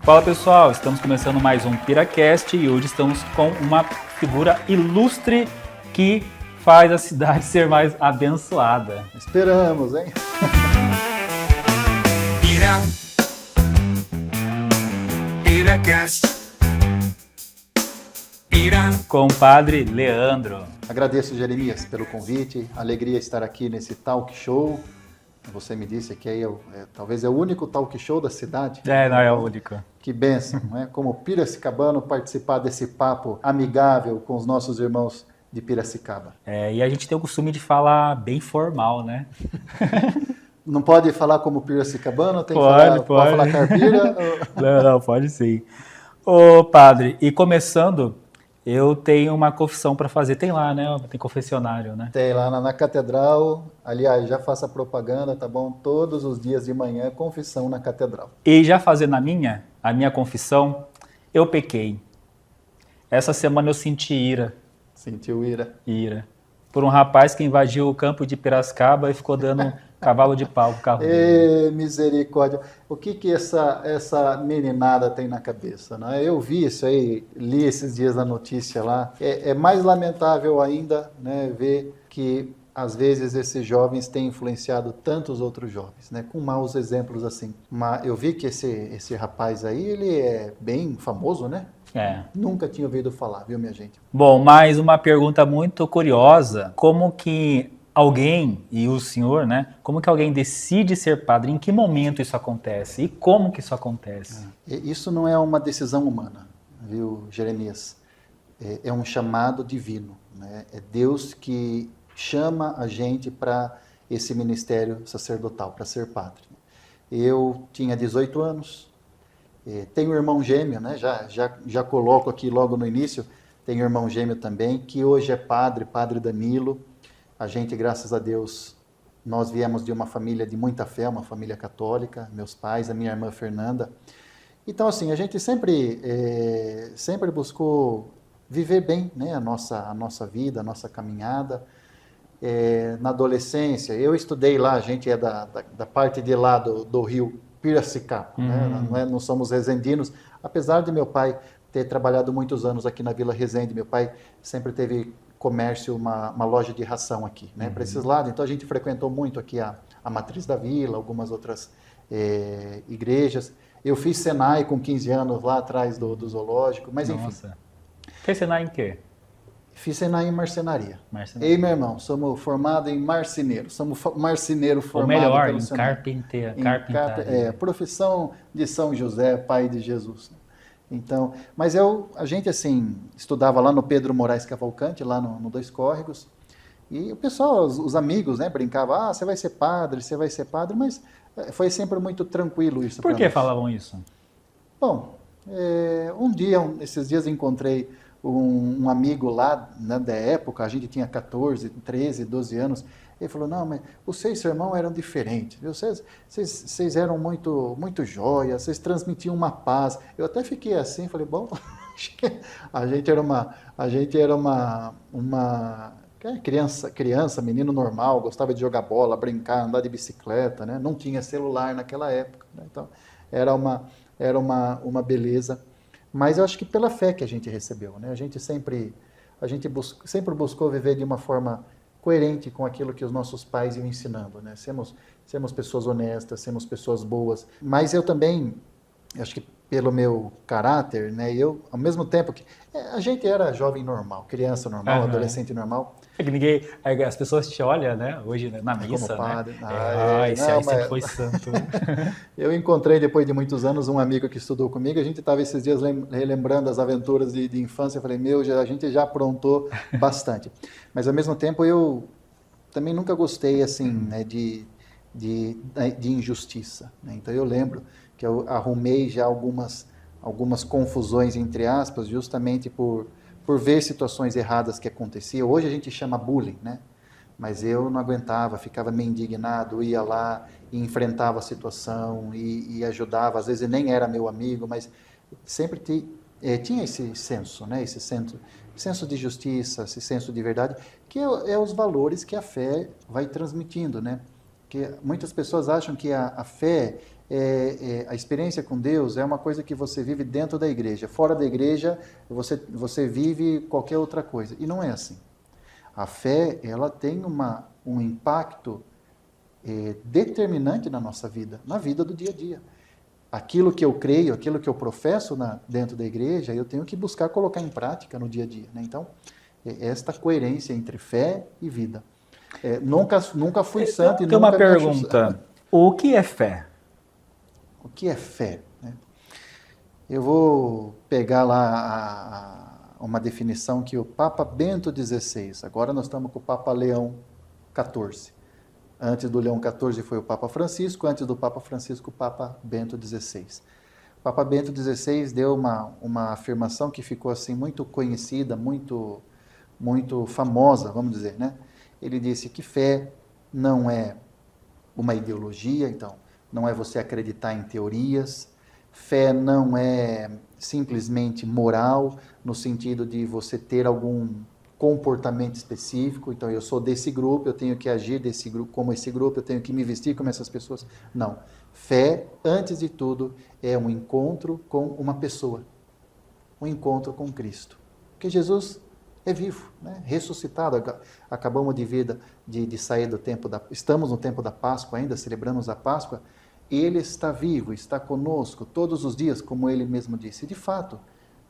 Fala pessoal, estamos começando mais um PiraCast e hoje estamos com uma figura ilustre que faz a cidade ser mais abençoada. Esperamos, hein? PiraCast. Com o Padre Leandro. Agradeço, Jeremias, pelo convite. Alegria estar aqui nesse talk show. Você me disse que talvez é o único talk show da cidade. Não é o único. Que bênção, né? Como piracicabano, participar desse papo amigável com os nossos irmãos de Piracicaba. E a gente tem o costume de falar bem formal, né? Não pode falar como piracicabano? Tem Pode. Pode falar caipira? Não, pode sim. Ô, Padre, e começando, eu tenho uma confissão para fazer. Tem lá, né? Tem confessionário, né? Tem lá na catedral. Aliás, já faça propaganda, tá bom? Todos os dias de manhã, confissão na catedral. E já fazendo a minha confissão, eu pequei. Essa semana eu senti ira. Sentiu ira? Ira. Por um rapaz que invadiu o campo de Piracicaba e ficou dando cavalo de pau com o carro dele. Misericórdia. O que essa meninada tem na cabeça, né? Eu vi isso aí, li esses dias na notícia lá. É mais lamentável ainda, né, ver que às vezes esses jovens têm influenciado tantos outros jovens, né, com maus exemplos assim. Mas eu vi que esse rapaz aí, ele é bem famoso, né? Nunca tinha ouvido falar, viu, minha gente? Bom, mais uma pergunta muito curiosa. Como que alguém, e o senhor, né? Como que alguém decide ser padre? Em que momento isso acontece? E como que isso acontece? Isso não é uma decisão humana, viu, Jeremias? É um chamado divino, né? É Deus que chama a gente para esse ministério sacerdotal, para ser padre. Eu tinha 18 anos, tenho um irmão gêmeo, né? Já coloco aqui logo no início, tenho um irmão gêmeo também, que hoje é Padre Danilo. A gente, graças a Deus, nós viemos de uma família de muita fé, uma família católica, meus pais, a minha irmã Fernanda. Então, assim, a gente sempre buscou viver bem, né? a nossa vida, a nossa caminhada. Na adolescência, eu estudei lá, a gente é da parte de lá do Rio Piracicaba, né? Não somos resendinos, apesar de meu pai ter trabalhado muitos anos aqui na Vila Resende. Meu pai sempre teve comércio, uma loja de ração aqui, né, para esses lados. Então a gente frequentou muito aqui a Matriz da Vila, algumas outras igrejas. Eu fiz Senai com 15 anos lá atrás do zoológico, mas enfim. Nossa. Fez Senai em quê? Fiz Senai em marcenaria. Eu e meu irmão somos formados em marceneiro. Somos marceneiro formado. Ou melhor, pelo em Senai. carpintaria. Profissão de São José, pai de Jesus. Então, mas a gente assim, estudava lá no Pedro Moraes Cavalcante, lá no Dois Córregos, e o pessoal, os amigos, né, brincavam, você vai ser padre, mas foi sempre muito tranquilo isso. Por que falavam isso? Bom, esses dias encontrei um amigo lá, né, da época, a gente tinha 14, 13, 12 anos, ele falou, não, mas vocês, seu irmão, eram diferentes, viu? Vocês eram muito joias, vocês transmitiam uma paz. Eu até fiquei assim, falei, bom, a gente era uma criança, menino normal, gostava de jogar bola, brincar, andar de bicicleta, né? Não tinha celular naquela época, né? Então era uma beleza. Mas eu acho que pela fé que a gente recebeu, né? A gente sempre buscou viver de uma forma coerente com aquilo que os nossos pais iam ensinando, né? Sermos pessoas honestas, sermos pessoas boas. Mas eu também, acho que pelo meu caráter, né? Eu, ao mesmo tempo que a gente era jovem normal, criança normal, adolescente normal. É que as pessoas te olham, né? Hoje na missa, como padre, né? Esse aí sempre foi santo. Eu encontrei, depois de muitos anos, um amigo que estudou comigo. A gente estava esses dias relembrando as aventuras de infância. Eu falei, a gente já aprontou bastante. Mas, ao mesmo tempo, eu também nunca gostei, assim, né, de injustiça, né? Então, eu lembro que eu arrumei já algumas confusões, entre aspas, justamente por ver situações erradas que aconteciam. Hoje a gente chama bullying, né? Mas eu não aguentava, ficava meio indignado, ia lá e enfrentava a situação e ajudava. Às vezes nem era meu amigo, mas sempre tinha esse senso, né? Esse senso de justiça, esse senso de verdade, que é os valores que a fé vai transmitindo, né? Que muitas pessoas acham que a fé a experiência com Deus é uma coisa que você vive dentro da igreja. Fora da igreja, você vive qualquer outra coisa. E não é assim. A fé, ela tem um impacto determinante na nossa vida, na vida do dia a dia. Aquilo que eu creio, aquilo que eu professo dentro da igreja, eu tenho que buscar colocar em prática no dia a dia. Né? Então, esta coerência entre fé e vida. Nunca fui santo e tem nunca uma pergunta. O que é fé? O que é fé? Né? Eu vou pegar lá uma definição que o Papa Bento XVI, agora nós estamos com o Papa Leão XIV. Antes do Leão XIV foi o Papa Francisco, antes do Papa Francisco, o Papa Bento XVI. O Papa Bento XVI deu uma afirmação que ficou assim muito conhecida, muito famosa, vamos dizer, né? Ele disse que fé não é uma ideologia, então, não é você acreditar em teorias. Fé não é simplesmente moral, no sentido de você ter algum comportamento específico. Então, eu sou desse grupo, eu tenho que agir desse grupo, como esse grupo, eu tenho que me vestir como essas pessoas. Não. Fé, antes de tudo, é um encontro com uma pessoa. Um encontro com Cristo. Porque Jesus é vivo, né? Ressuscitado. Acabamos de sair do tempo estamos no tempo da Páscoa ainda, celebramos a Páscoa. Ele está vivo, está conosco todos os dias, como ele mesmo disse. E de fato,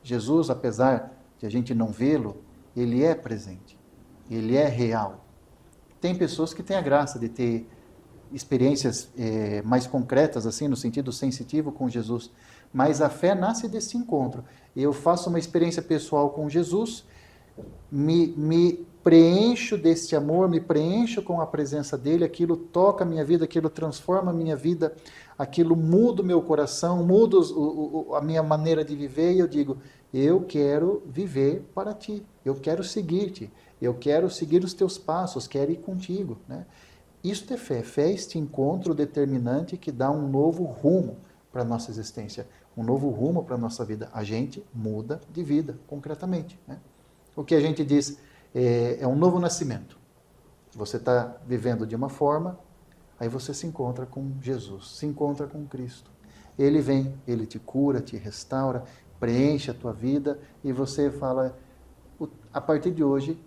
Jesus, apesar de a gente não vê-lo, ele é presente, ele é real. Tem pessoas que têm a graça de ter experiências mais concretas, assim, no sentido sensitivo com Jesus, mas a fé nasce desse encontro. Eu faço uma experiência pessoal com Jesus, me preencho desse amor, me preencho com a presença dele, aquilo toca a minha vida, aquilo transforma a minha vida, aquilo muda o meu coração, muda a minha maneira de viver, e eu digo, eu quero viver para ti, eu quero seguir-te, eu quero seguir os teus passos, quero ir contigo. Né? Isso é fé. Fé é este encontro determinante que dá um novo rumo para a nossa existência, um novo rumo para a nossa vida. A gente muda de vida, concretamente. Né? O que a gente diz é um novo nascimento. Você está vivendo de uma forma, aí você se encontra com Jesus, se encontra com Cristo. Ele vem, ele te cura, te restaura, preenche a tua vida e você fala, a partir de hoje,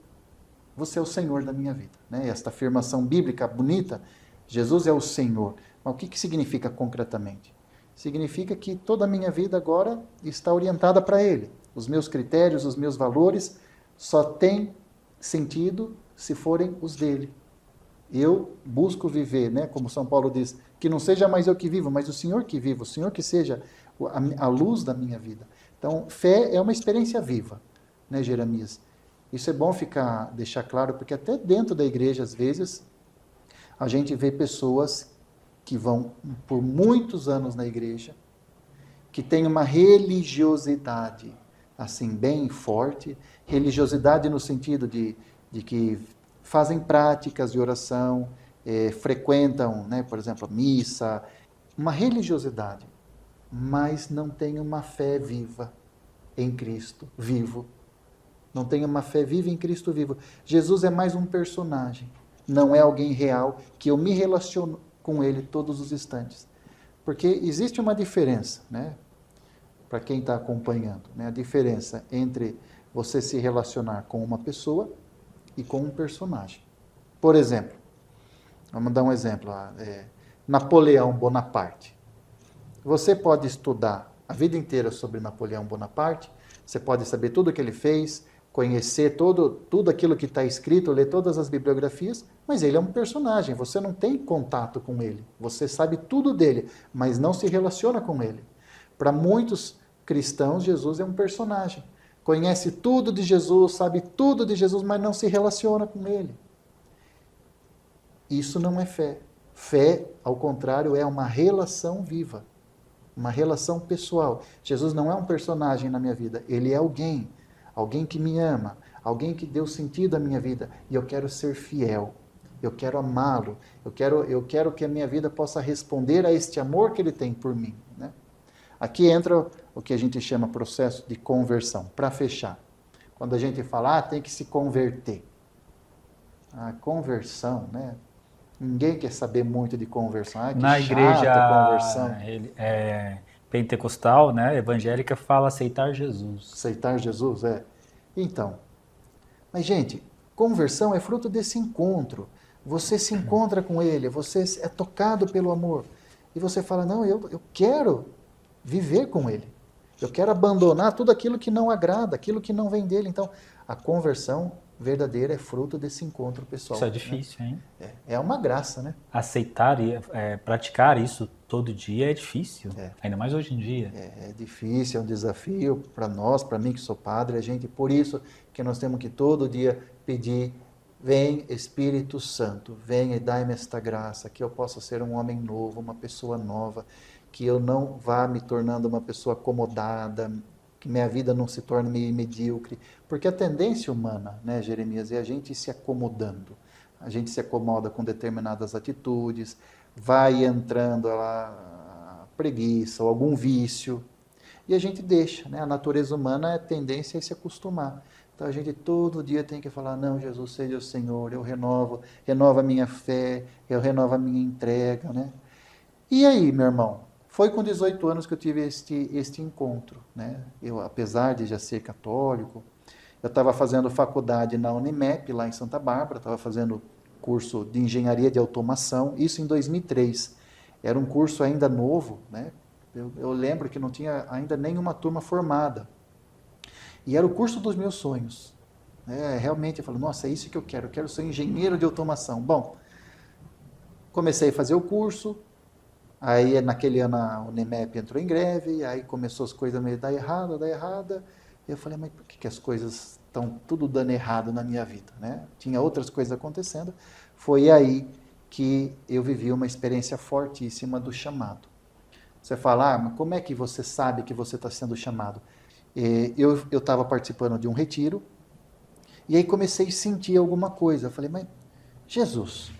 você é o Senhor da minha vida. Né? Esta afirmação bíblica bonita, Jesus é o Senhor. Mas o que significa concretamente? Significa que toda a minha vida agora está orientada para Ele. Os meus critérios, os meus valores só têm sentido se forem os dele. Eu busco viver, né, como São Paulo diz, que não seja mais eu que vivo, mas o Senhor que viva, o Senhor que seja a luz da minha vida. Então, fé é uma experiência viva, né, Jeremias? Isso é bom deixar claro, porque até dentro da igreja, às vezes, a gente vê pessoas que vão por muitos anos na igreja, que têm uma religiosidade, assim, bem forte, religiosidade no sentido de que fazem práticas de oração, frequentam, né, por exemplo, a missa, uma religiosidade, mas não tem uma fé viva em Cristo, vivo. Não tem uma fé viva em Cristo vivo. Jesus é mais um personagem, não é alguém real que eu me relaciono com ele todos os instantes. Porque existe uma diferença, né? Para quem está acompanhando, né? A diferença entre você se relacionar com uma pessoa e com um personagem. Por exemplo, vamos dar um exemplo, Napoleão Bonaparte. Você pode estudar a vida inteira sobre Napoleão Bonaparte, você pode saber tudo o que ele fez, conhecer tudo aquilo que está escrito, ler todas as bibliografias, mas ele é um personagem, você não tem contato com ele, você sabe tudo dele, mas não se relaciona com ele. Para muitos cristãos, Jesus é um personagem, conhece tudo de Jesus, sabe tudo de Jesus, mas não se relaciona com ele. Isso não é fé. Fé, ao contrário, é uma relação viva, uma relação pessoal. Jesus não é um personagem na minha vida, ele é alguém que me ama, alguém que deu sentido à minha vida, e eu quero ser fiel, eu quero amá-lo, eu quero que a minha vida possa responder a este amor que ele tem por mim. Né? Aqui entra o que a gente chama processo de conversão, para fechar. Quando a gente fala, tem que se converter. A conversão, né? Ninguém quer saber muito de conversão. Ah, que Na chata igreja conversão. pentecostal, né, evangélica, fala aceitar Jesus. Aceitar Jesus, é. Então, mas gente, conversão é fruto desse encontro. Você se encontra com Ele, você é tocado pelo amor. E você fala, não, eu quero viver com Ele. Eu quero abandonar tudo aquilo que não agrada, aquilo que não vem dele. Então, a conversão verdadeira é fruto desse encontro pessoal. Isso é difícil, hein? É uma graça, né? Aceitar e praticar isso todo dia é difícil, ainda mais hoje em dia. É difícil, é um desafio para nós, para mim que sou padre, a gente, por isso que nós temos que todo dia pedir, vem Espírito Santo, venha e dai-me esta graça, que eu possa ser um homem novo, uma pessoa nova, que eu não vá me tornando uma pessoa acomodada, que minha vida não se torne meio medíocre, porque a tendência humana, né, Jeremias, é a gente se acomodando. A gente se acomoda com determinadas atitudes, vai entrando a preguiça ou algum vício, e a gente deixa, né? A natureza humana é a tendência a se acostumar. Então a gente todo dia tem que falar, não, Jesus seja o Senhor, eu renovo a minha fé, eu renovo a minha entrega, né? E aí, meu irmão? Foi com 18 anos que eu tive este encontro, né? Eu, apesar de já ser católico, eu estava fazendo faculdade na Unimep, lá em Santa Bárbara, estava fazendo curso de engenharia de automação, isso em 2003. Era um curso ainda novo, né? Eu lembro que não tinha ainda nenhuma turma formada. E era o curso dos meus sonhos. Realmente, eu falei, nossa, é isso que eu quero ser engenheiro de automação. Bom, comecei a fazer o curso, aí naquele ano a Unimep entrou em greve, aí começou as coisas meio dar errada. E eu falei, mas por que as coisas estão tudo dando errado na minha vida, né? Tinha outras coisas acontecendo. Foi aí que eu vivi uma experiência fortíssima do chamado. Você fala, mas como é que você sabe que você está sendo chamado? Eu estava participando de um retiro, e aí comecei a sentir alguma coisa. Eu falei, mas Jesus,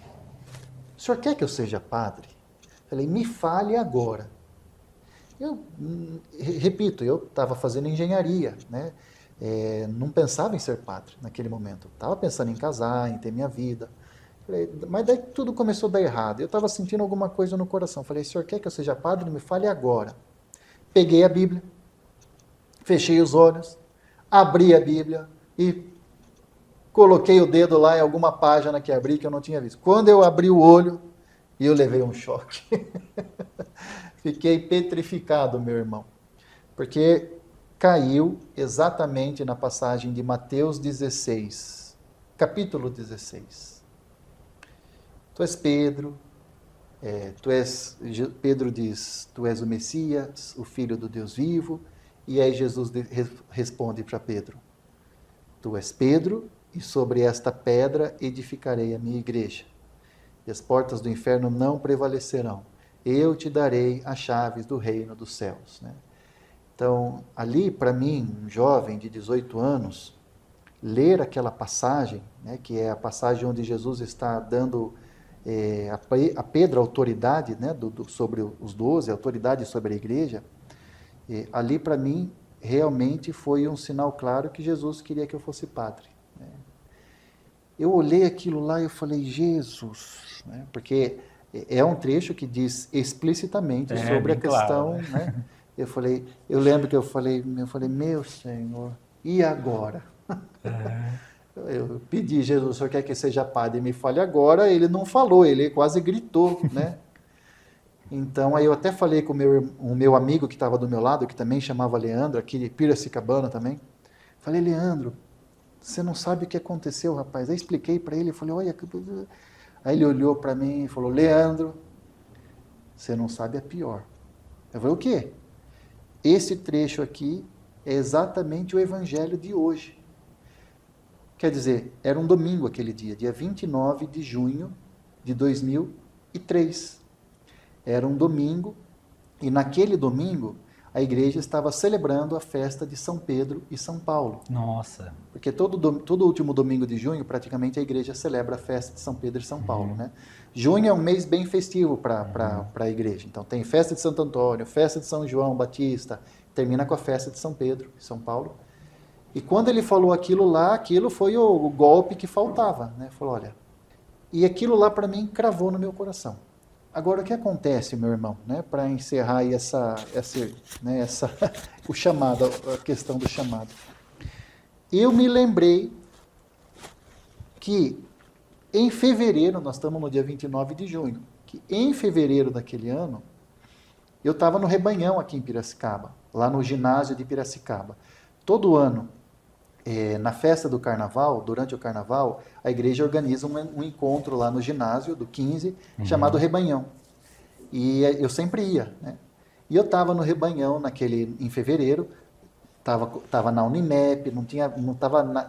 o senhor quer que eu seja padre? Eu falei, me fale agora. Repito, eu estava fazendo engenharia, né? Não pensava em ser padre naquele momento. Estava pensando em casar, em ter minha vida. Mas daí tudo começou a dar errado. Eu estava sentindo alguma coisa no coração. Falei, senhor quer que eu seja padre? Me fale agora. Peguei a Bíblia, fechei os olhos, abri a Bíblia e coloquei o dedo lá em alguma página que abri que eu não tinha visto. Quando eu abri o olho, eu levei um choque. Fiquei petrificado, meu irmão. Porque caiu exatamente na passagem de Mateus 16, capítulo 16. Tu és Pedro, Pedro diz, tu és o Messias, o Filho do Deus vivo, e aí Jesus responde para Pedro, tu és Pedro, e sobre esta pedra edificarei a minha igreja, e as portas do inferno não prevalecerão, eu te darei as chaves do reino dos céus, né? Então, ali para mim, um jovem de 18 anos, ler aquela passagem, né, que é a passagem onde Jesus está dando a Pedro a autoridade, né, sobre os 12, a autoridade sobre a igreja, ali para mim realmente foi um sinal claro que Jesus queria que eu fosse padre, né? Eu olhei aquilo lá e eu falei, Jesus, né, porque é um trecho que diz explicitamente sobre a questão, claro, né? Eu lembro que eu falei, meu Senhor, e agora? Eu pedi, Jesus, o senhor quer que seja padre? Me fale agora. Ele não falou, ele quase gritou, né? Então, aí eu até falei com o meu amigo que estava do meu lado, que também chamava Leandro, aqui de Piracicabana também. Falei, Leandro, você não sabe o que aconteceu, rapaz. Aí expliquei para ele, falei, olha... Aí ele olhou para mim e falou, Leandro, você não sabe a pior. Eu falei, o quê? Esse trecho aqui é exatamente o evangelho de hoje. Quer dizer, era um domingo aquele dia 29 de junho de 2003. Era um domingo, e naquele domingo a igreja estava celebrando a festa de São Pedro e São Paulo. Nossa! Porque todo último domingo de junho, praticamente, a igreja celebra a festa de São Pedro e São Paulo, né? Junho é um mês bem festivo para a igreja. Então tem festa de Santo Antônio, festa de São João Batista, termina com a festa de São Pedro e São Paulo. E quando ele falou aquilo lá, aquilo foi o golpe que faltava, né? Falou, olha, E aquilo lá para mim cravou no meu coração. Agora, o que acontece, meu irmão, né, para encerrar aí o chamado, a questão do chamado. Eu me lembrei que em fevereiro, nós estamos no dia 29 de junho, que em fevereiro daquele ano, eu estava no Rebanhão aqui em Piracicaba, lá no ginásio de Piracicaba. Todo ano, na festa do carnaval, durante o carnaval, a igreja organiza um encontro lá no ginásio do 15, chamado Rebanhão. E eu sempre ia, né? E eu estava no Rebanhão em fevereiro, estava na Unimep,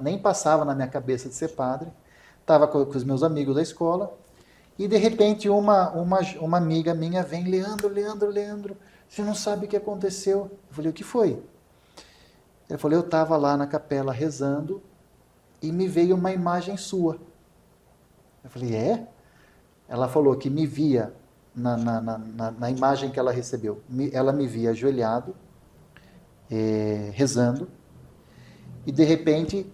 nem passava na minha cabeça de ser padre, estava com os meus amigos da escola, e de repente uma amiga minha vem, Leandro, você não sabe o que aconteceu? Eu falei, o que foi? Eu falei, eu estava lá na capela rezando e me veio uma imagem sua. Eu falei, é? Ela falou que me via na imagem que ela recebeu. Ela me via ajoelhado, rezando, e de repente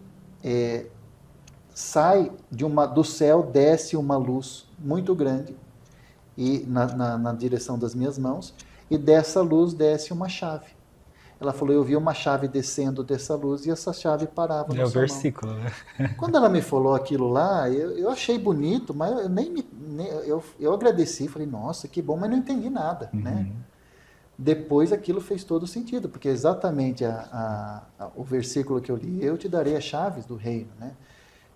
sai do céu, desce uma luz muito grande e na direção das minhas mãos, e dessa luz desce uma chave. Ela falou, eu vi uma chave descendo dessa luz e essa chave parava na É o sua versículo, mão. né? Quando ela me falou aquilo lá, eu achei bonito, mas eu agradeci, falei, nossa, que bom, mas não entendi nada, né? Depois aquilo fez todo sentido, porque exatamente o versículo que eu li, eu te darei as chaves do reino, né?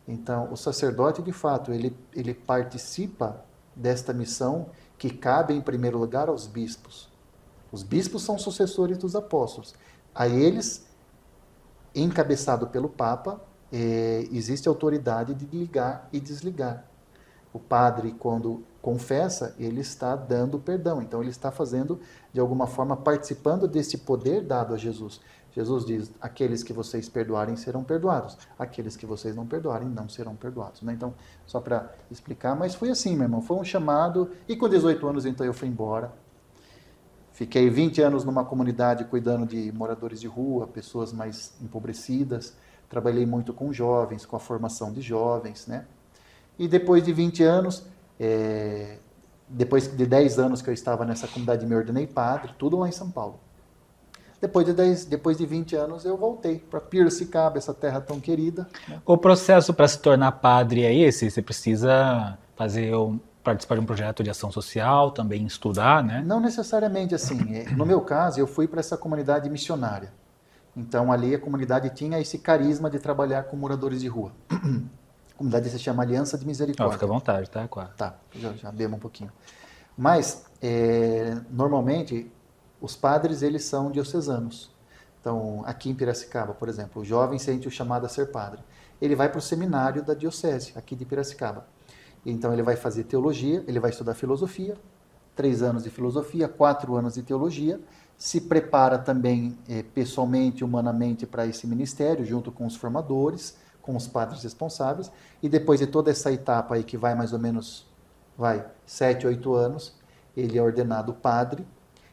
Então, o sacerdote, de fato, ele participa desta missão que cabe, em primeiro lugar, aos bispos. Os bispos são sucessores dos apóstolos. A eles, encabeçado pelo Papa, existe autoridade de ligar e desligar. O padre, quando confessa, ele está dando perdão. Então, ele está fazendo, de alguma forma, participando desse poder dado a Jesus. Jesus diz, aqueles que vocês perdoarem serão perdoados. Aqueles que vocês não perdoarem não serão perdoados. Né? Então, só para explicar, mas foi assim, meu irmão, foi um chamado. E com 18 anos, então, eu fui embora. Fiquei 20 anos numa comunidade cuidando de moradores de rua, pessoas mais empobrecidas. Trabalhei muito com jovens, com a formação de jovens, né? E depois de 20 anos, depois de 10 anos que eu estava nessa comunidade, me ordenei padre, tudo lá em São Paulo. Depois de 20 anos, eu voltei para Piracicaba, essa terra tão querida. Né? O processo para se tornar padre é esse? Você precisa participar de um projeto de ação social, também estudar, né? Não necessariamente assim. No meu caso, eu fui para essa comunidade missionária. Então, ali a comunidade tinha esse carisma de trabalhar com moradores de rua. A comunidade se chama Aliança de Misericórdia. Fica à vontade, tá? Claro. Tá, já bebo um pouquinho. Mas, normalmente, os padres, eles são diocesanos. Então, aqui em Piracicaba, por exemplo, o jovem sente o chamado a ser padre. Ele vai para o seminário da diocese, aqui de Piracicaba. Então, ele vai fazer teologia, ele vai estudar filosofia, 3 anos de filosofia, 4 anos de teologia, se prepara também pessoalmente, humanamente para esse ministério, junto com os formadores, com os padres responsáveis, e depois de toda essa etapa aí, que vai mais ou menos 7, 8 anos, ele é ordenado padre,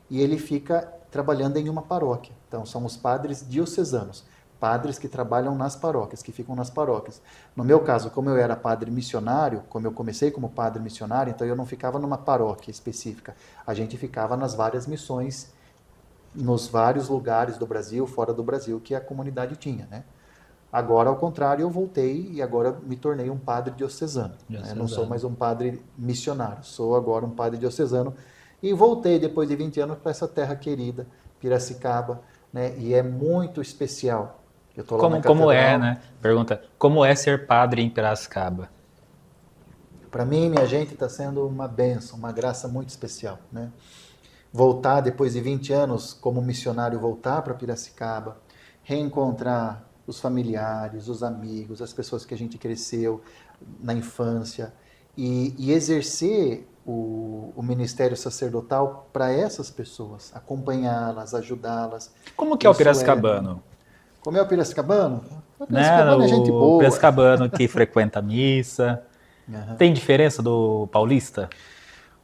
e ele fica trabalhando em uma paróquia. Então, são os padres diocesanos, padres que trabalham nas paróquias, que ficam nas paróquias. No meu caso, como eu era padre missionário, como eu comecei como padre missionário, então eu não ficava numa paróquia específica. A gente ficava nas várias missões, nos vários lugares do Brasil, fora do Brasil, que a comunidade tinha, né? Agora, ao contrário, eu voltei e agora me tornei um padre diocesano. Né? Não sou mais um padre missionário, sou agora um padre diocesano. E voltei, depois de 20 anos, para essa terra querida, Piracicaba, né? E é muito especial. Eu tô lá como é, né? Pergunta, como é ser padre em Piracicaba? Para mim, minha gente, está sendo uma bênção, uma graça muito especial, né? Voltar, depois de 20 anos, como missionário, voltar para Piracicaba, reencontrar os familiares, os amigos, as pessoas que a gente cresceu na infância, e exercer o ministério sacerdotal para essas pessoas, acompanhá-las, ajudá-las. Como que é o piracicabano? Como é o piracicabano? O piracicabano é gente boa. O piracicabano que frequenta a missa. Uhum. Tem diferença do paulista?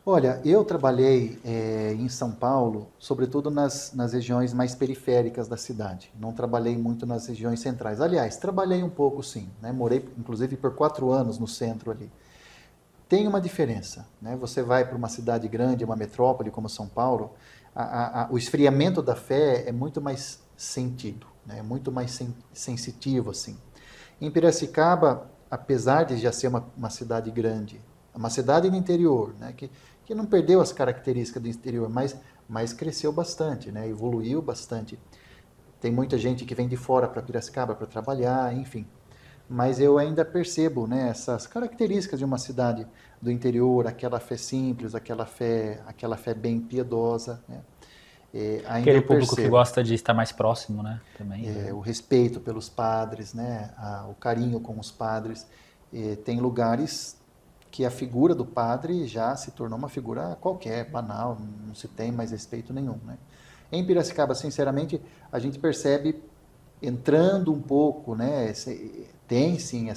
Olha, eu trabalhei em São Paulo, sobretudo nas regiões mais periféricas da cidade. Não trabalhei muito nas regiões centrais. Aliás, trabalhei um pouco sim, né? Morei inclusive por 4 anos no centro ali. tem uma diferença, né? Você vai para uma cidade grande, uma metrópole como São Paulo, o esfriamento da fé é muito mais sentido, né? É muito mais sensitivo, assim. Em Piracicaba, apesar de já ser uma cidade grande, uma cidade do interior, né? Que não perdeu as características do interior, mas cresceu bastante, né? Evoluiu bastante. Tem muita gente que vem de fora para Piracicaba para trabalhar, enfim. Mas eu ainda percebo, né, essas características de uma cidade do interior, aquela fé simples, aquela fé bem piedosa, né? Ainda Aquele eu público que percebo. gosta de estar mais próximo, né? Também. O respeito pelos padres, né, o carinho com os padres. Tem lugares que a figura do padre já se tornou uma figura qualquer, banal, não se tem mais respeito nenhum, né? Em Piracicaba, sinceramente, a gente percebe entrando um pouco, né, tem sim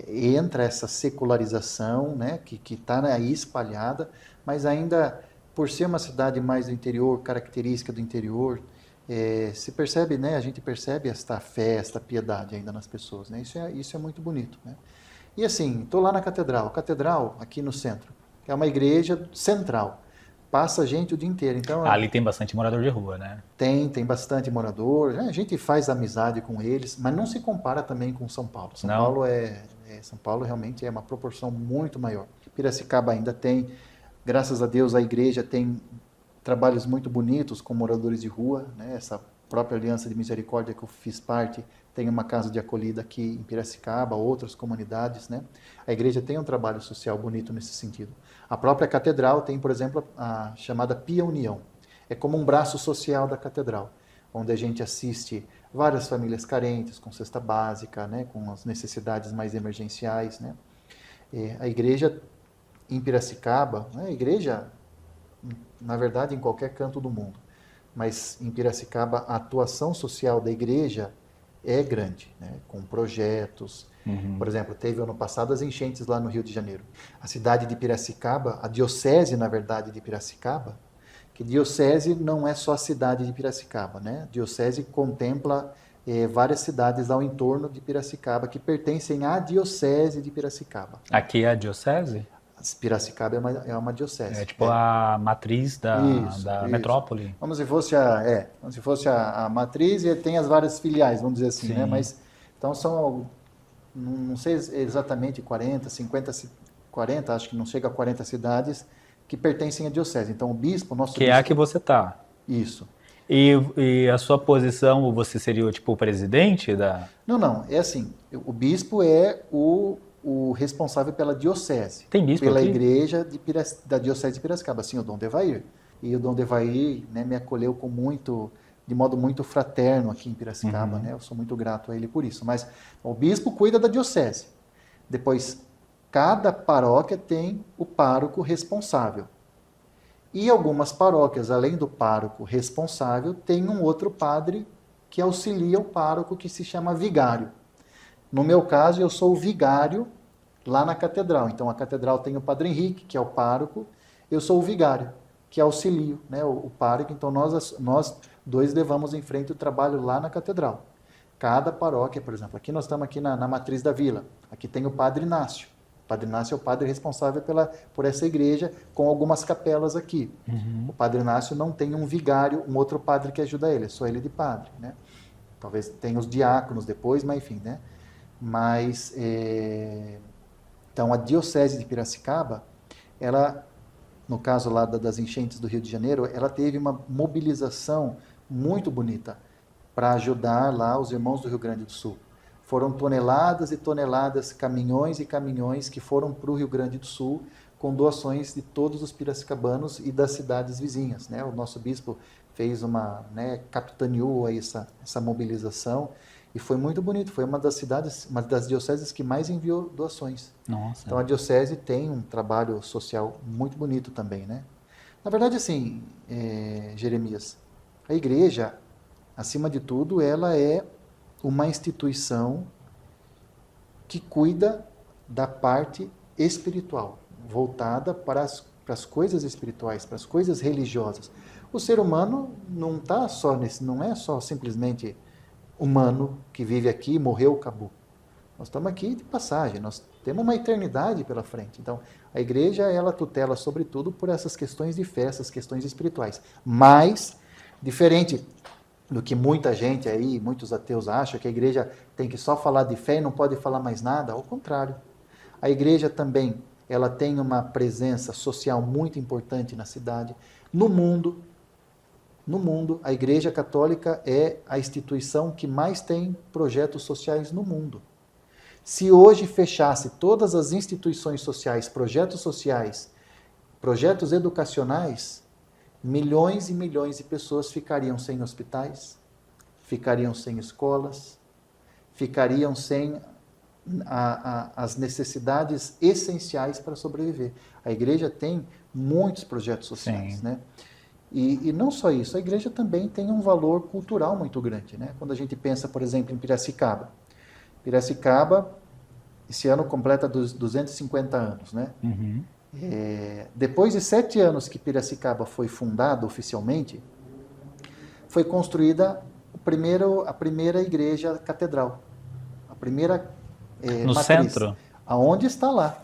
entra essa secularização, né, que está aí espalhada, mas ainda por ser uma cidade mais do interior, característica do interior, se percebe, né, a gente percebe esta fé, esta piedade ainda nas pessoas, né, isso é muito bonito, né. E assim, estou lá na catedral aqui no centro, é uma igreja central, passa gente o dia inteiro, então Ali tem bastante morador de rua, né? tem bastante morador, né, a gente faz amizade com eles, mas não se compara também com São Paulo. Não? São Paulo realmente é uma proporção muito maior. Piracicaba ainda tem, graças a Deus, a igreja tem trabalhos muito bonitos com moradores de rua, né? Essa própria Aliança de Misericórdia que eu fiz parte tem uma casa de acolhida aqui em Piracicaba, outras comunidades, né? A igreja tem um trabalho social bonito nesse sentido. A própria catedral tem, por exemplo, a chamada Pia União. É como um braço social da catedral, onde a gente assiste várias famílias carentes, com cesta básica, né? Com as necessidades mais emergenciais, né? A igreja em Piracicaba, a igreja, na verdade, em qualquer canto do mundo, mas em Piracicaba a atuação social da igreja é grande, né? Com projetos. Por exemplo, teve ano passado as enchentes lá no Rio de Janeiro. A cidade de Piracicaba, a diocese, na verdade, de Piracicaba, que diocese não é só a cidade de Piracicaba, né? Diocese contempla várias cidades ao entorno de Piracicaba que pertencem à diocese de Piracicaba. Aqui é a diocese? Piracicaba é uma diocese. É tipo a matriz Isso, da isso. metrópole. Como se fosse a matriz e tem as várias filiais, vamos dizer assim, Sim. né? Mas então são, não sei exatamente 40, 50, 40, acho que não chega a 40 cidades que pertencem à diocese. Então o bispo, nosso Que bispo, é a que você tá. isso. E a sua posição, você seria tipo o presidente da... Não, é assim, o bispo é o responsável pela diocese. Tem bispo pela aqui? igreja da diocese de Piracicaba, sim, o Dom Devair. E o Dom Devair, né, me acolheu de modo muito fraterno aqui em Piracicaba, né? Eu sou muito grato a ele por isso. Mas o bispo cuida da diocese. Depois, cada paróquia tem o pároco responsável. E algumas paróquias, além do pároco responsável, tem um outro padre que auxilia o pároco, que se chama vigário. No meu caso, eu sou o vigário lá na catedral. Então, a catedral tem o Padre Henrique, que é o pároco, eu sou o vigário, que auxilio, né, o pároco. Então, nós dois levamos em frente o trabalho lá na catedral. Cada paróquia, por exemplo, aqui nós estamos aqui na matriz da vila, aqui tem o Padre Inácio. O Padre Inácio é o padre responsável por essa igreja, com algumas capelas aqui. O Padre Inácio não tem um vigário, um outro padre que ajuda ele, é só ele de padre, né? Talvez tenha os diáconos depois, mas enfim, né? Mas, então, a diocese de Piracicaba, ela, no caso lá das enchentes do Rio de Janeiro, ela teve uma mobilização muito bonita para ajudar lá os irmãos do Rio Grande do Sul. Foram toneladas e toneladas, caminhões e caminhões que foram para o Rio Grande do Sul com doações de todos os piracicabanos e das cidades vizinhas, né? O nosso bispo fez capitaneou aí essa mobilização e foi muito bonito. Foi uma das dioceses que mais enviou doações. Nossa. Então a diocese tem um trabalho social muito bonito também, né? Na verdade, assim, Jeremias, a igreja, acima de tudo, ela é uma instituição que cuida da parte espiritual, voltada para as coisas espirituais, para as coisas religiosas. O ser humano não está só não é só simplesmente humano que vive aqui, morreu, acabou. Nós estamos aqui de passagem, nós temos uma eternidade pela frente. Então, a igreja, ela tutela sobretudo por essas questões de fé, essas questões espirituais. Mas, diferente do que muita gente aí, muitos ateus acham, que a igreja tem que só falar de fé e não pode falar mais nada, ao contrário. A igreja também, ela tem uma presença social muito importante na cidade. No mundo, a Igreja Católica é a instituição que mais tem projetos sociais no mundo. Se hoje fechasse todas as instituições sociais, projetos educacionais, milhões e milhões de pessoas ficariam sem hospitais, ficariam sem escolas, ficariam sem as necessidades essenciais para sobreviver. A igreja tem muitos projetos sociais, né? E não só isso, a igreja também tem um valor cultural muito grande, né? Quando a gente pensa, por exemplo, em Piracicaba. Piracicaba, esse ano completa 250 anos, né? Uhum. Depois de 7 anos que Piracicaba foi fundada oficialmente, foi construída a primeira igreja catedral. A primeira no matriz, centro? Aonde está lá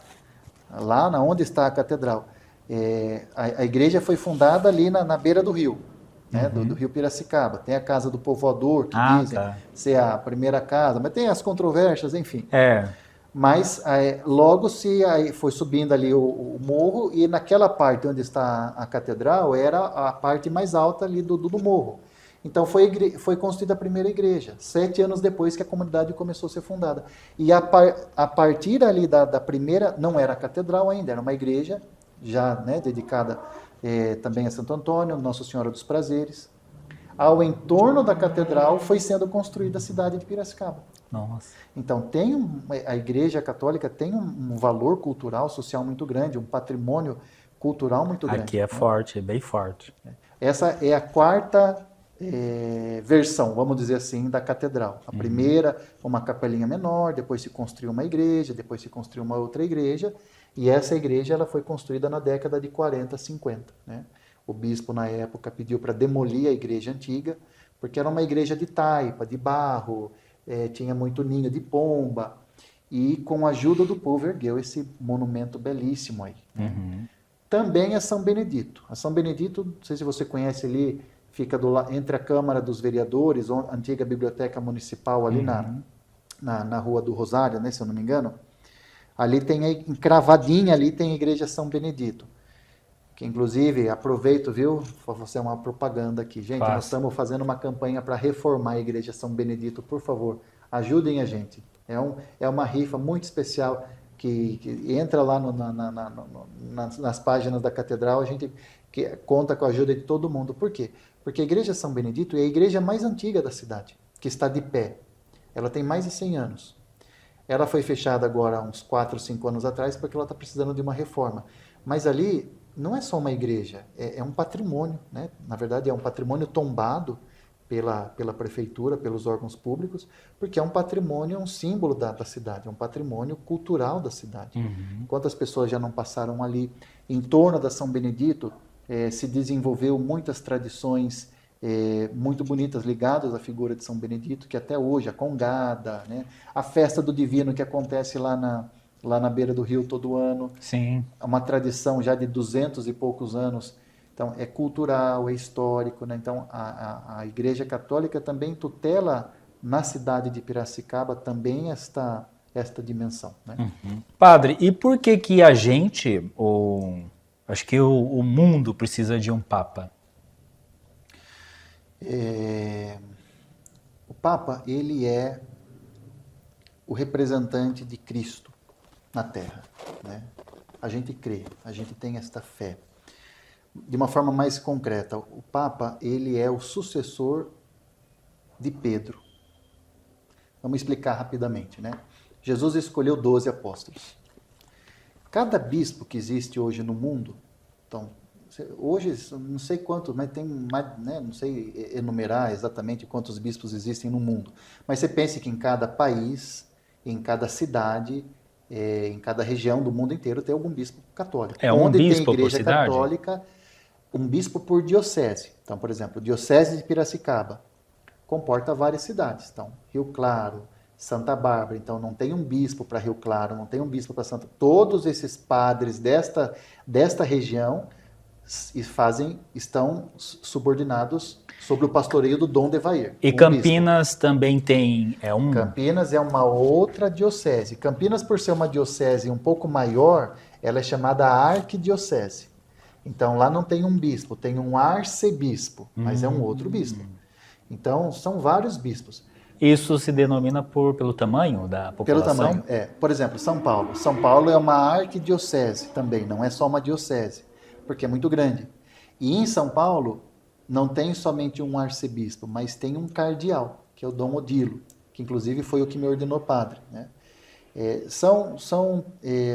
onde está a catedral. A igreja foi fundada ali na beira do rio, né, do rio Piracicaba. Tem a casa do povoador, que dizem ser a primeira casa, mas tem as controvérsias, enfim. Mas logo foi subindo ali o morro, e naquela parte onde está a catedral era a parte mais alta ali do morro. Então foi construída a primeira igreja, 7 anos depois que a comunidade começou a ser fundada. E a partir ali da primeira, não era a catedral ainda, era uma igreja já, né, dedicada também a Santo Antônio, Nossa Senhora dos Prazeres. Ao entorno da catedral foi sendo construída a cidade de Piracicaba. Nossa. Então a Igreja Católica tem um valor cultural, social muito grande, um patrimônio cultural muito grande. Aqui é forte, é bem forte. Essa é a quarta versão, vamos dizer assim, da catedral. A primeira, uma capelinha menor, depois se construiu uma igreja, depois se construiu uma outra igreja, e essa igreja ela foi construída na década de 40, 50. Né? O bispo, na época, pediu para demolir a igreja antiga, porque era uma igreja de taipa, de barro, tinha muito ninho de pomba, e com a ajuda do povo ergueu esse monumento belíssimo aí. Né? Também é São Benedito. A São Benedito, não sei se você conhece ali, fica entre a Câmara dos Vereadores, a antiga Biblioteca Municipal, ali na Rua do Rosário, né, se eu não me engano. Ali tem, encravadinha ali, tem a Igreja São Benedito. Que, inclusive, aproveito, viu, para você uma propaganda aqui. Gente, nós estamos fazendo uma campanha para reformar a Igreja São Benedito, por favor, ajudem a gente. É uma rifa muito especial que entra lá nas páginas da Catedral, a gente conta com a ajuda de todo mundo. Por quê? Porque a Igreja São Benedito é a igreja mais antiga da cidade, que está de pé. Ela tem mais de 100 anos. Ela foi fechada agora há uns 4, 5 anos atrás, porque ela está precisando de uma reforma. Mas ali não é só uma igreja, é um patrimônio, né? Na verdade, é um patrimônio tombado pela prefeitura, pelos órgãos públicos, porque é um patrimônio, é um símbolo da cidade, é um patrimônio cultural da cidade. Quantas pessoas já não passaram ali? Em torno da São Benedito, se desenvolveu muitas tradições muito bonitas ligadas à figura de São Benedito, que até hoje, a Congada, né? A festa do Divino que acontece lá na beira do rio todo ano. Sim. É uma tradição já de 200 e poucos anos. Então, é cultural, é histórico, né? Então, a Igreja Católica também tutela na cidade de Piracicaba também esta dimensão, né? Padre, e por que a gente, acho que o mundo precisa de um Papa? O Papa, ele é o representante de Cristo na Terra, né? A gente crê, a gente tem esta fé. De uma forma mais concreta, o Papa, ele é o sucessor de Pedro. Vamos explicar rapidamente, né? Jesus escolheu 12 apóstolos. Cada bispo que existe hoje no mundo, então, hoje não sei quantos, mas tem mais, né? Não sei enumerar exatamente quantos bispos existem no mundo, mas você pense que em cada país, em cada cidade, em cada região do mundo inteiro tem algum bispo católico. Onde bispo tem igreja católica, um bispo por diocese. Então, por exemplo, Diocese de Piracicaba comporta várias cidades. Então, Rio Claro, Santa Bárbara. Então não tem um bispo para Rio Claro, não tem um bispo para Santa. Todos esses padres desta região estão subordinados sobre o pastoreio do Dom Devair. E Campinas também tem Campinas é uma outra diocese. Campinas, por ser uma diocese um pouco maior, ela é chamada arquidiocese. Então lá não tem um bispo, tem um arcebispo, mas é um outro bispo. Então são vários bispos. Isso se denomina pelo tamanho da população? Pelo tamanho, é. Por exemplo, São Paulo. São Paulo é uma arquidiocese também, não é só uma diocese, porque é muito grande. E em São Paulo não tem somente um arcebispo, mas tem um cardeal, que é o Dom Odilo, que inclusive foi o que me ordenou padre, né?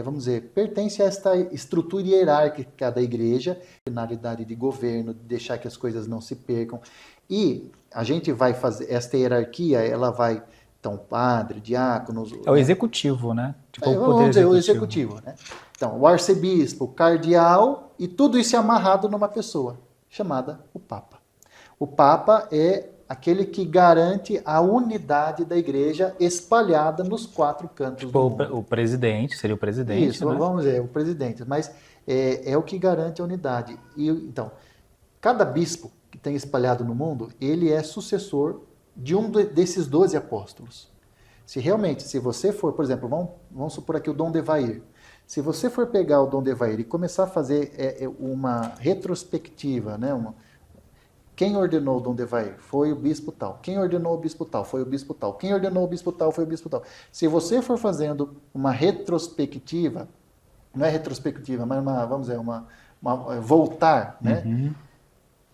Vamos dizer, pertence a esta estrutura hierárquica da igreja, finalidade de governo, de deixar que as coisas não se percam. E a gente vai fazer, esta hierarquia, ela vai, então, padre, diáconos... É o executivo, né? Tipo, vamos dizer, o executivo, né? Então, o arcebispo, o cardeal, e tudo isso é amarrado numa pessoa, chamada o Papa. O Papa é aquele que garante a unidade da igreja espalhada nos 4 cantos do mundo. O presidente, seria o presidente, isso, né? Vamos dizer, o presidente, mas é o que garante a unidade. E, então, cada bispo que tem espalhado no mundo, ele é sucessor de um desses 12 apóstolos. Se você for, por exemplo, vamos supor aqui o Dom Devair. Se você for pegar o Dom Devair e começar a fazer uma retrospectiva, né? Quem ordenou o Dom Devair? Foi o bispo tal. Quem ordenou o bispo tal? Foi o bispo tal. Quem ordenou o bispo tal? Foi o bispo tal. Se você for fazendo uma retrospectiva, não é retrospectiva, mas vamos dizer, voltar, né? Uhum.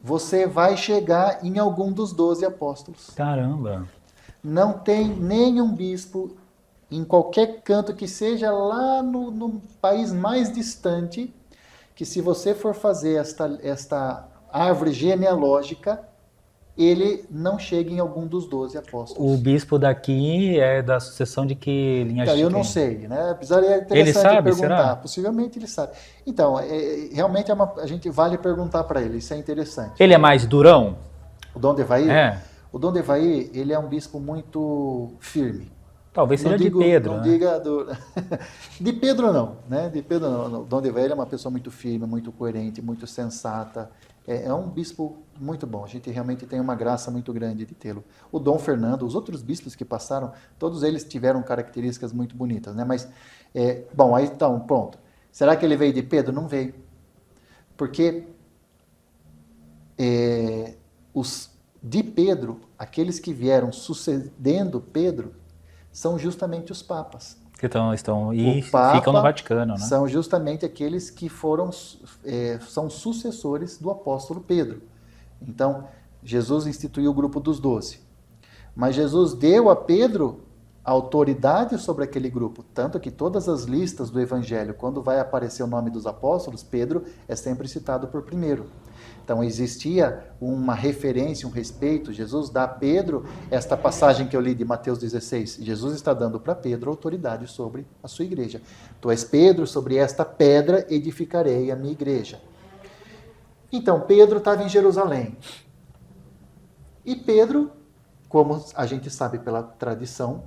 Você vai chegar em algum dos 12 apóstolos. Caramba! Não tem nenhum bispo em qualquer canto que seja lá no país mais distante, que se você for fazer esta árvore genealógica, ele não chega em algum dos 12 apóstolos. O bispo daqui é da sucessão de que linha? Então, eu não sei, né? Apesar de é interessante ele sabe, perguntar. será? Possivelmente ele sabe. Então, realmente a gente vale perguntar para ele, isso é interessante. Ele é mais durão? O Dom Devair? É. O Dom Devair, ele é um bispo muito firme. Talvez seja de Pedro, não né? diga de Pedro não, né? De Pedro não. O Dom Devair é uma pessoa muito firme, muito coerente, muito sensata. É um bispo muito bom. A gente realmente tem uma graça muito grande de tê-lo. O Dom Fernando, os outros bispos que passaram, todos eles tiveram características muito bonitas, né? Mas, bom, aí então, pronto. Será que ele veio de Pedro? Não veio. Porque os de Pedro, aqueles que vieram sucedendo Pedro, são justamente os papas. Que ficam no Vaticano, né? São justamente aqueles que são sucessores do apóstolo Pedro. Então, Jesus instituiu o grupo dos 12. Mas Jesus deu a Pedro autoridade sobre aquele grupo. Tanto que todas as listas do Evangelho, quando vai aparecer o nome dos apóstolos, Pedro é sempre citado por primeiro. Então existia uma referência, um respeito. Jesus dá a Pedro esta passagem que eu li de Mateus 16. Jesus está dando para Pedro autoridade sobre a sua igreja. Tu és Pedro, sobre esta pedra edificarei a minha igreja. Então Pedro estava em Jerusalém. E Pedro, como a gente sabe pela tradição,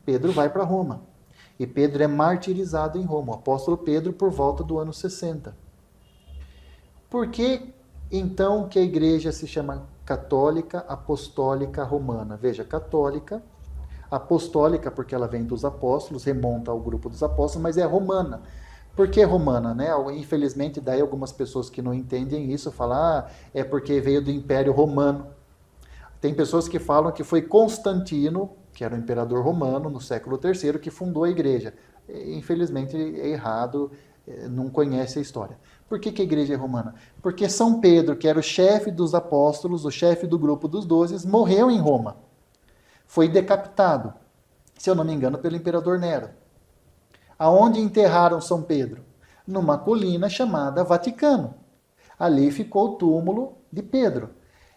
Pedro vai para Roma. E Pedro é martirizado em Roma. O apóstolo Pedro por volta do ano 60. Por que então que a igreja se chama católica, apostólica, romana? Veja, católica, apostólica porque ela vem dos apóstolos, remonta ao grupo dos apóstolos, mas é romana. Por que romana, né? Infelizmente, daí algumas pessoas que não entendem isso falam, é porque veio do Império Romano. Tem pessoas que falam que foi Constantino, que era o imperador romano no século III, que fundou a igreja. Infelizmente é errado, não conhece a história. Por que a igreja é romana? Porque São Pedro, que era o chefe dos apóstolos, o chefe do grupo dos 12, morreu em Roma. Foi decapitado, se eu não me engano, pelo imperador Nero. Aonde enterraram São Pedro? Numa colina chamada Vaticano. Ali ficou o túmulo de Pedro.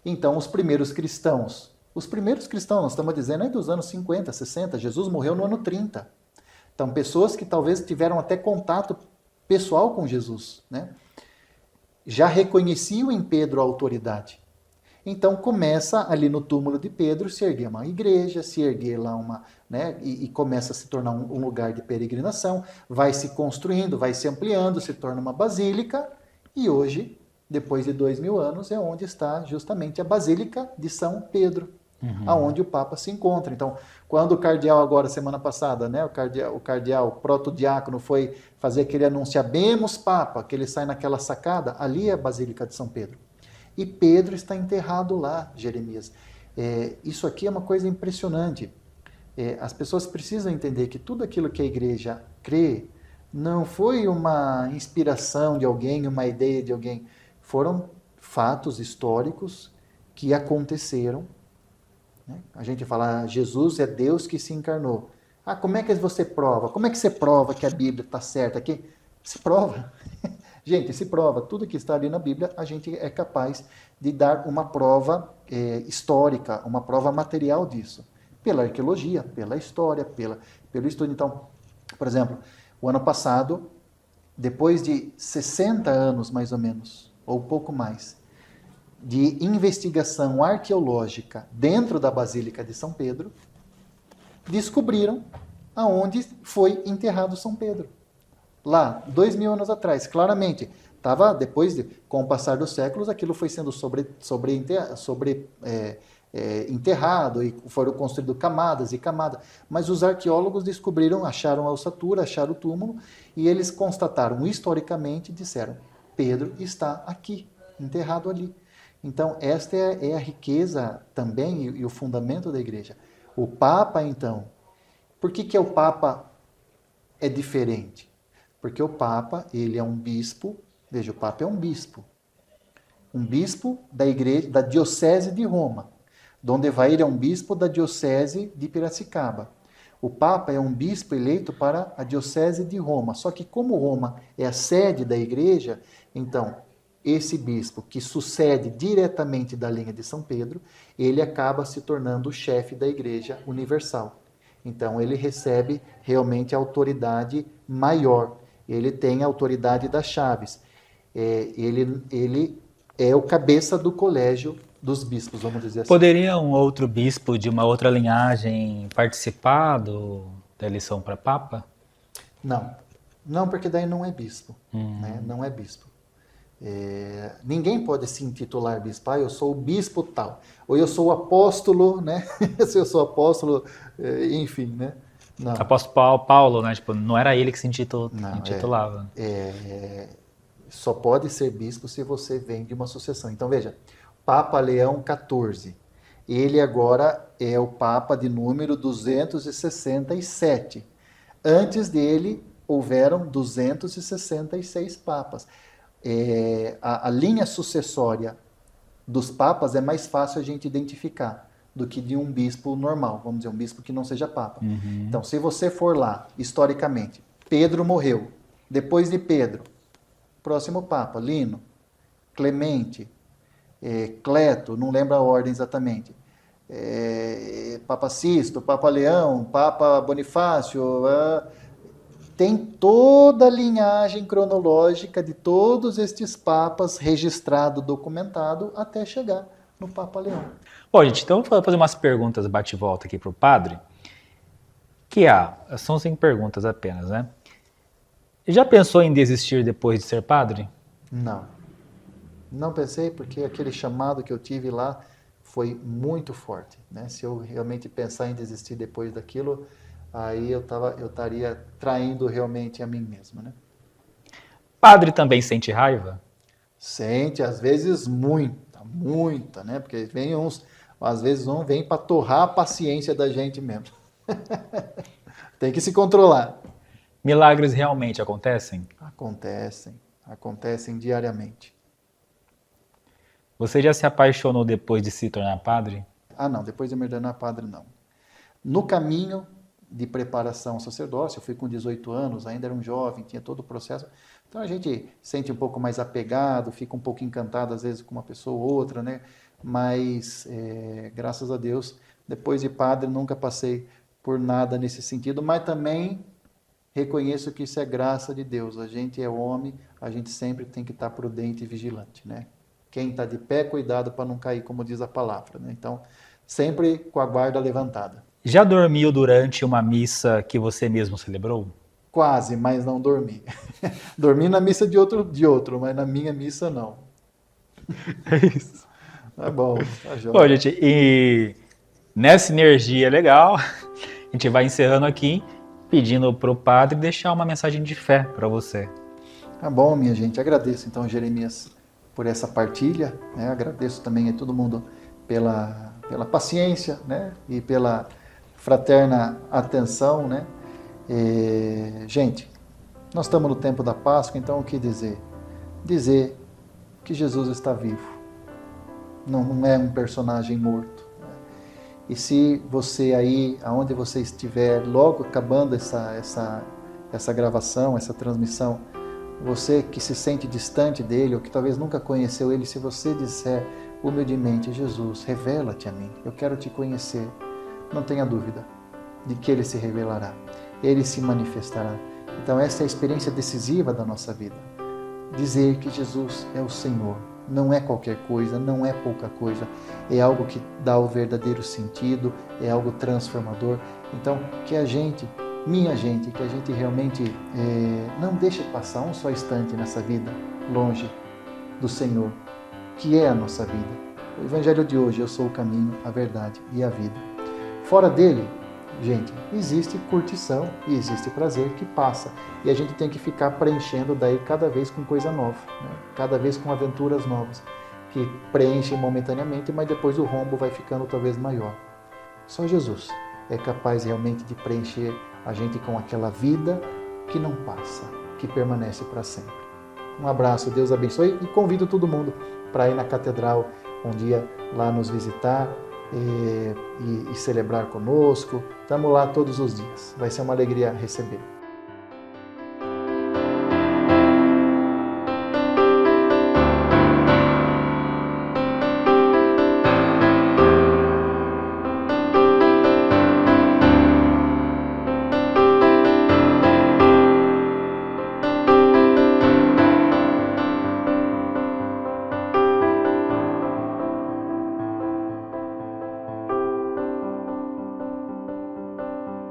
Então, os primeiros cristãos, nós estamos dizendo aí dos anos 50, 60, Jesus morreu no ano 30. Então, pessoas que talvez tiveram até contato pessoal com Jesus, né? Já reconheciam em Pedro a autoridade. Então começa ali no túmulo de Pedro se erguer uma igreja, se erguer lá uma, né, e começa a se tornar um lugar de peregrinação, vai se construindo, vai se ampliando, se torna uma basílica, e hoje, depois de 2000 anos, é onde está justamente a Basílica de São Pedro, aonde o Papa se encontra. Então, quando o cardeal agora, semana passada, né, o cardeal protodiácono foi fazer aquele anúncio, Habemus Papa, que ele sai naquela sacada, ali é a Basílica de São Pedro. E Pedro está enterrado lá, Jeremias. Isso aqui é uma coisa impressionante. As pessoas precisam entender que tudo aquilo que a igreja crê não foi uma inspiração de alguém, uma ideia de alguém. Foram fatos históricos que aconteceram. Né? A gente fala, Jesus é Deus que se encarnou. Ah, como é que você prova? Como é que você prova que a Bíblia está certa aqui? Se prova. Gente, se prova. Tudo que está ali na Bíblia, a gente é capaz de dar uma prova histórica, uma prova material disso. Pela arqueologia, pela história, pelo estudo. Então, por exemplo, o ano passado, depois de 60 anos mais ou menos, ou pouco mais, de investigação arqueológica dentro da Basílica de São Pedro, descobriram aonde foi enterrado São Pedro. Lá, 2000 anos atrás, claramente, com o passar dos séculos, aquilo foi sendo enterrado e foram construídas camadas e camadas. Mas os arqueólogos descobriram, acharam a ossatura, acharam o túmulo, e eles constataram historicamente, disseram, Pedro está aqui, enterrado ali. Então, esta é a riqueza também e o fundamento da igreja. O Papa, então, por que o Papa é diferente? Porque o Papa, ele é um bispo, veja, o Papa é um bispo da igreja, da diocese de Roma. Donde vai ele é um bispo da diocese de Piracicaba. O Papa é um bispo eleito para a diocese de Roma. Só que como Roma é a sede da igreja, então esse bispo que sucede diretamente da linha de São Pedro, ele acaba se tornando o chefe da igreja universal. Então ele recebe realmente a autoridade maior. Ele tem a autoridade das chaves. Ele é o cabeça do colégio dos bispos, vamos dizer assim. Poderia um outro bispo de uma outra linhagem participar da eleição para Papa? Não, porque daí não é bispo. Né? Não é bispo. Ninguém pode se intitular bispo. Eu sou o bispo tal. Ou eu sou o apóstolo, né? Se eu sou apóstolo, enfim, né? Não. Apóstolo Paulo, né? Tipo, não era ele que se intitulava. Só pode ser bispo se você vem de uma sucessão. Então, veja, Papa Leão XIV. Ele agora é o Papa de número 267. Antes dele, houveram 266 papas. A linha sucessória dos papas é mais fácil a gente identificar do que de um bispo normal, vamos dizer, um bispo que não seja papa. Então, se você for lá, historicamente, Pedro morreu. Depois de Pedro, próximo papa, Lino, Clemente, Cleto, não lembro a ordem exatamente, Papa Sisto, Papa Leão, Papa Bonifácio, tem toda a linhagem cronológica de todos estes papas registrado, documentado, até chegar no Papa Leão. Bom, gente, então eu vou fazer umas perguntas bate-volta aqui para o padre, são 5 perguntas apenas, né? Já pensou em desistir depois de ser padre? Não pensei, porque aquele chamado que eu tive lá foi muito forte, né? Se eu realmente pensar em desistir depois daquilo, aí eu estaria traindo realmente a mim mesmo, né? Padre também sente raiva? Sente, às vezes muita, né? Porque às vezes vem para torrar a paciência da gente mesmo. Tem que se controlar. Milagres realmente acontecem? Acontecem diariamente. Você já se apaixonou depois de se tornar padre? Não, depois de me ordenar padre, não. No caminho de preparação ao sacerdócio, eu fui com 18 anos, ainda era um jovem, tinha todo o processo. Então a gente sente um pouco mais apegado, fica um pouco encantado às vezes com uma pessoa ou outra, né? Mas, graças a Deus, depois de padre nunca passei por nada nesse sentido, mas também reconheço que isso é graça de Deus. A gente é homem, a gente sempre tem que estar prudente e vigilante, né? Quem está de pé, cuidado para não cair, como diz a palavra, né? Então, sempre com a guarda levantada. Já dormiu durante uma missa que você mesmo celebrou? Quase, mas não dormi. Dormi na missa de outro, mas na minha missa não. É isso. Tá bom, tá Bom, joia. gente, e nessa energia legal, a gente vai encerrando aqui, pedindo para o padre deixar uma mensagem de fé para você. Tá bom, minha gente. Agradeço então, Jeremias, por essa partilha, né? Agradeço também a todo mundo pela paciência, né? E pela fraterna atenção, né? Gente, nós estamos no tempo da Páscoa, então o que dizer? Dizer que Jesus está vivo. Não é um personagem morto. E se você aí, aonde você estiver, logo acabando essa gravação, essa transmissão, você que se sente distante dele, ou que talvez nunca conheceu ele, se você disser humildemente, Jesus, revela-te a mim, eu quero te conhecer, não tenha dúvida de que ele se revelará, ele se manifestará. Então essa é a experiência decisiva da nossa vida. Dizer que Jesus é o Senhor, não é qualquer coisa, não é pouca coisa, é algo que dá o verdadeiro sentido, é algo transformador. Então que a gente, minha gente, que a gente realmente não deixe passar um só instante nessa vida longe do Senhor, que é a nossa vida. O Evangelho de hoje, eu sou o caminho, a verdade e a vida. Fora dele, gente, existe curtição e existe prazer que passa. E a gente tem que ficar preenchendo daí cada vez com coisa nova, né? Cada vez com aventuras novas, que preenchem momentaneamente, mas depois o rombo vai ficando talvez maior. Só Jesus é capaz realmente de preencher a gente com aquela vida que não passa, que permanece para sempre. Um abraço, Deus abençoe e convido todo mundo para ir na catedral um dia lá nos visitar e celebrar conosco. Estamos lá todos os dias. Vai ser uma alegria receber.